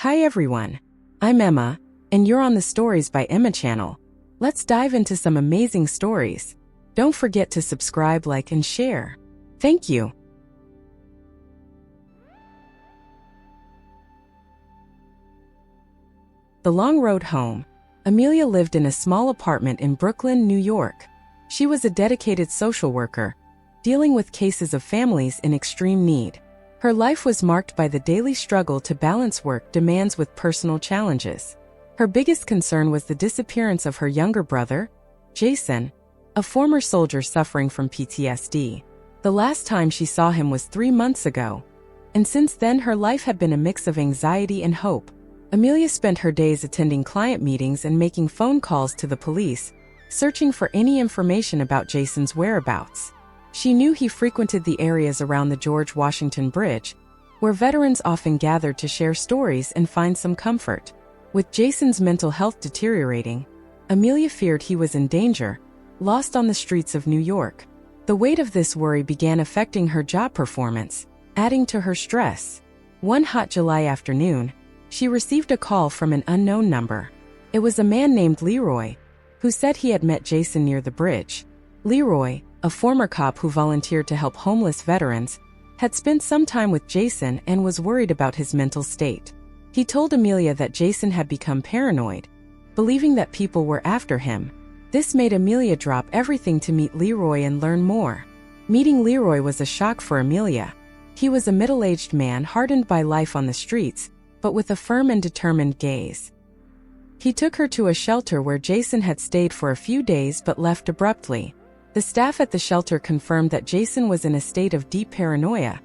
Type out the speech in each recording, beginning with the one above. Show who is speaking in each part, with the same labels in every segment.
Speaker 1: Hi everyone, I'm Emma, and you're on the Stories by Emma channel. Let's dive into some amazing stories. Don't forget to subscribe, like, and share. Thank you. The Long Road Home. Amelia lived in a small apartment in Brooklyn, New York. She was a dedicated social worker, dealing with cases of families in extreme need. Her life was marked by the daily struggle to balance work demands with personal challenges. Her biggest concern was the disappearance of her younger brother, Jason, a former soldier suffering from PTSD. The last time she saw him was 3 months ago, and since then her life had been a mix of anxiety and hope. Amelia spent her days attending client meetings and making phone calls to the police, searching for any information about Jason's whereabouts. She knew he frequented the areas around the George Washington Bridge, where veterans often gathered to share stories and find some comfort. With Jason's mental health deteriorating, Amelia feared he was in danger, lost on the streets of New York. The weight of this worry began affecting her job performance, adding to her stress. One hot July afternoon, she received a call from an unknown number. It was a man named Leroy, who said he had met Jason near the bridge. Leroy, a former cop who volunteered to help homeless veterans, had spent some time with Jason and was worried about his mental state. He told Amelia that Jason had become paranoid, believing that people were after him. This made Amelia drop everything to meet Leroy and learn more. Meeting Leroy was a shock for Amelia. He was a middle-aged man hardened by life on the streets, but with a firm and determined gaze. He took her to a shelter where Jason had stayed for a few days but left abruptly. The staff at the shelter confirmed that Jason was in a state of deep paranoia,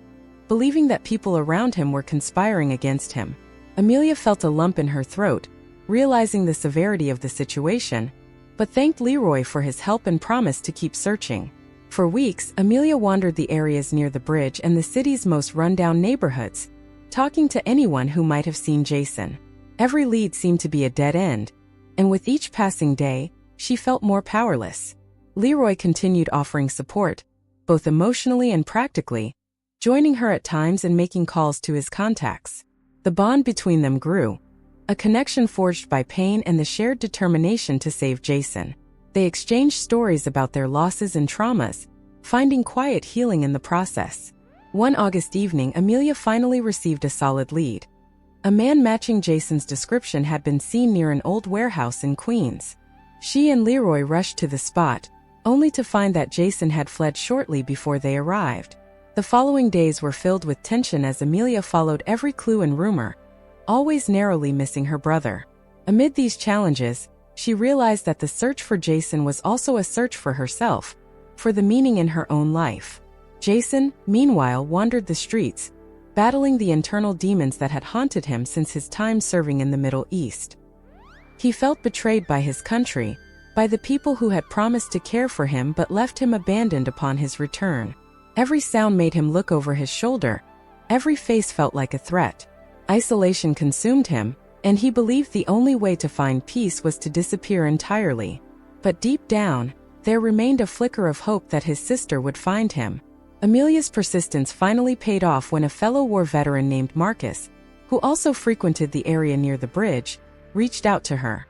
Speaker 1: believing that people around him were conspiring against him. Amelia felt a lump in her throat, realizing the severity of the situation, but thanked Leroy for his help and promised to keep searching. For weeks, Amelia wandered the areas near the bridge and the city's most rundown neighborhoods, talking to anyone who might have seen Jason. Every lead seemed to be a dead end, and with each passing day, she felt more powerless. Leroy continued offering support, both emotionally and practically, joining her at times and making calls to his contacts. The bond between them grew, a connection forged by pain and the shared determination to save Jason. They exchanged stories about their losses and traumas, finding quiet healing in the process. One August evening, Amelia finally received a solid lead. A man matching Jason's description had been seen near an old warehouse in Queens. She and Leroy rushed to the spot, only to find that Jason had fled shortly before they arrived. The following days were filled with tension as Amelia followed every clue and rumor, always narrowly missing her brother. Amid these challenges, she realized that the search for Jason was also a search for herself, for the meaning in her own life. Jason, meanwhile, wandered the streets, battling the internal demons that had haunted him since his time serving in the Middle East. He felt betrayed by his country, by the people who had promised to care for him but left him abandoned upon his return. Every sound made him look over his shoulder. Every face felt like a threat. Isolation consumed him, and he believed the only way to find peace was to disappear entirely. But deep down, there remained a flicker of hope that his sister would find him. Amelia's persistence finally paid off when a fellow war veteran named Marcus, who also frequented the area near the bridge, reached out to her.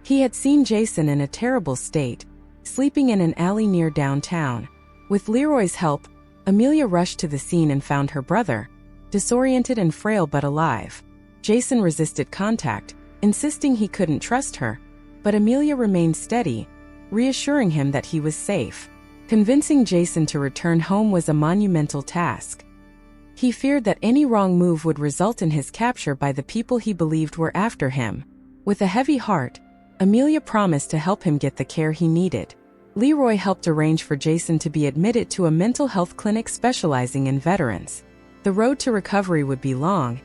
Speaker 1: He had seen Jason in a terrible state, sleeping in an alley near downtown. With Leroy's help, Amelia rushed to the scene and found her brother, disoriented and frail but alive. Jason resisted contact, insisting he couldn't trust her, but Amelia remained steady, reassuring him that he was safe. Convincing Jason to return home was a monumental task. He feared that any wrong move would result in his capture by the people he believed were after him. With a heavy heart, Amelia promised to help him get the care he needed. Leroy helped arrange for Jason to be admitted to a mental health clinic specializing in veterans. The road to recovery would be long,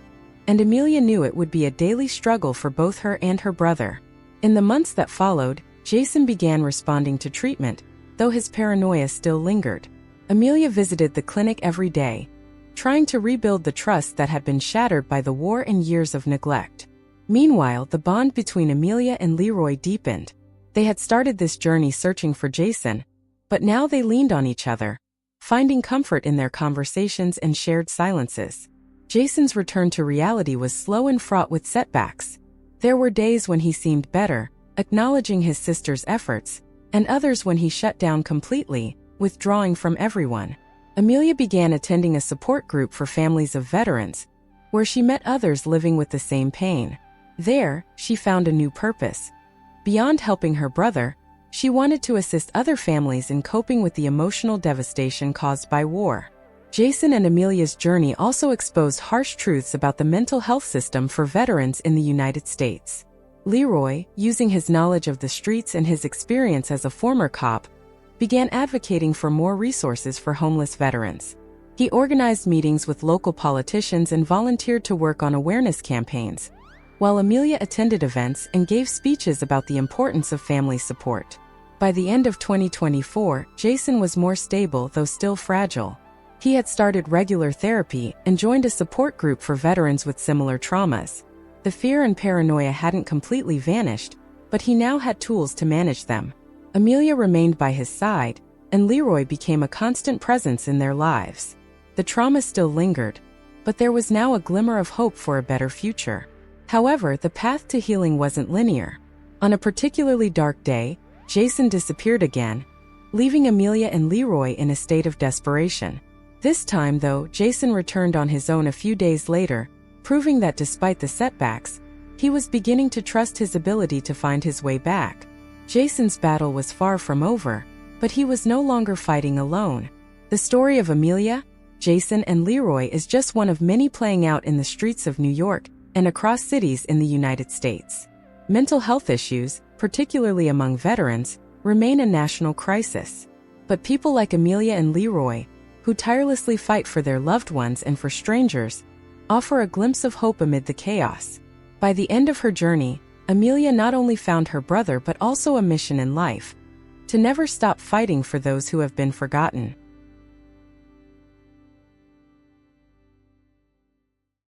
Speaker 1: and Amelia knew it would be a daily struggle for both her and her brother. In the months that followed, Jason began responding to treatment, though his paranoia still lingered. Amelia visited the clinic every day, trying to rebuild the trust that had been shattered by the war and years of neglect. Meanwhile, the bond between Amelia and Leroy deepened. They had started this journey searching for Jason, but now they leaned on each other, finding comfort in their conversations and shared silences. Jason's return to reality was slow and fraught with setbacks. There were days when he seemed better, acknowledging his sister's efforts, and others when he shut down completely, withdrawing from everyone. Amelia began attending a support group for families of veterans, where she met others living with the same pain. There, she found a new purpose. Beyond helping her brother, she wanted to assist other families in coping with the emotional devastation caused by war. Jason and Amelia's journey also exposed harsh truths about the mental health system for veterans in the United States. Leroy, using his knowledge of the streets and his experience as a former cop, began advocating for more resources for homeless veterans. He organized meetings with local politicians and volunteered to work on awareness campaigns, while Amelia attended events and gave speeches about the importance of family support. By the end of 2024, Jason was more stable though still fragile. He had started regular therapy and joined a support group for veterans with similar traumas. The fear and paranoia hadn't completely vanished, but he now had tools to manage them. Amelia remained by his side, and Leroy became a constant presence in their lives. The trauma still lingered, but there was now a glimmer of hope for a better future. However, the path to healing wasn't linear. On a particularly dark day, Jason disappeared again, leaving Amelia and Leroy in a state of desperation. This time, though, Jason returned on his own a few days later, proving that despite the setbacks, he was beginning to trust his ability to find his way back. Jason's battle was far from over, but he was no longer fighting alone. The story of Amelia, Jason, and Leroy is just one of many playing out in the streets of New York and across cities in the United States. Mental health issues, particularly among veterans, remain a national crisis. But people like Amelia and Leroy, who tirelessly fight for their loved ones and for strangers, offer a glimpse of hope amid the chaos. By the end of her journey, Amelia not only found her brother but also a mission in life: to never stop fighting for those who have been forgotten.